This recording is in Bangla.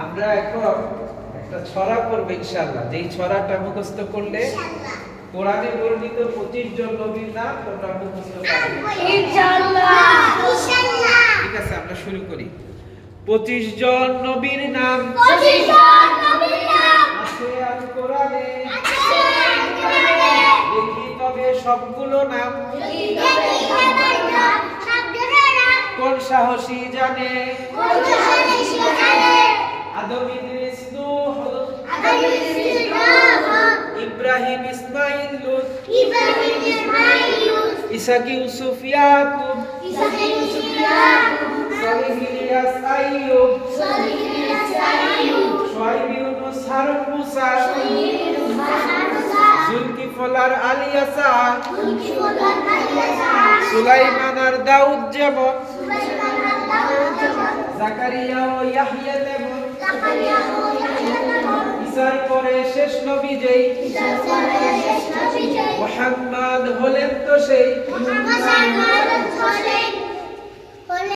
আমরা এখন একটা ছড়া পড়ব ইনশাআল্লাহ। যেই ছড়াটা মুখস্থ করলে কোরআনে বর্ণিত 25 জন নবীর নাম তোমরা মুখস্থ পারবে ইনশাআল্লাহ। ইনশাআল্লাহ। ঠিক আছে, আমরা শুরু করি। 25 জন নবীর নাম 25 জন নবীর নাম আছে আল কোরআনে, আছে আল কোরআনে। দেখি তবে সবগুলো নাম, দেখি তবে সবগুলো নাম। কোন সাহসী জানে, কোন সাহসী জানে। আদম ইদ্রিস নূহ, আদম ইদ্রিস নূহ, ইব্রাহিম ইসমাঈল লূত, ইব্রাহিম ইসমাঈল লূত, ইসহাক ইউসুফ ইয়াকুব, ইসহাক ইউসুফ ইয়াকুব, সালেহ ইলিয়াস আইয়ুব, সালেহ ইলিয়াস আইয়ুব, শুআয়ব ইউনুস হারুন মুসা, ইউনুস হারুন মুসা, জুলকিফল আর আলিয়াসা, জুলকিফল আর আলিয়াসা, সুলাইমান আর দাউদ যেমন, সুলাইমান আর দাউদ যেমন, জাকারিয়া ও ইয়াহইয়া তেমন, জাকারিয়া ও ইয়াহইয়া তেমন, ঈসার পরে শেষ নবী যেই, ঈসার পরে শেষ নবী যেই, মুহাম্মদ হলেন তো সেই, মুহাম্মদ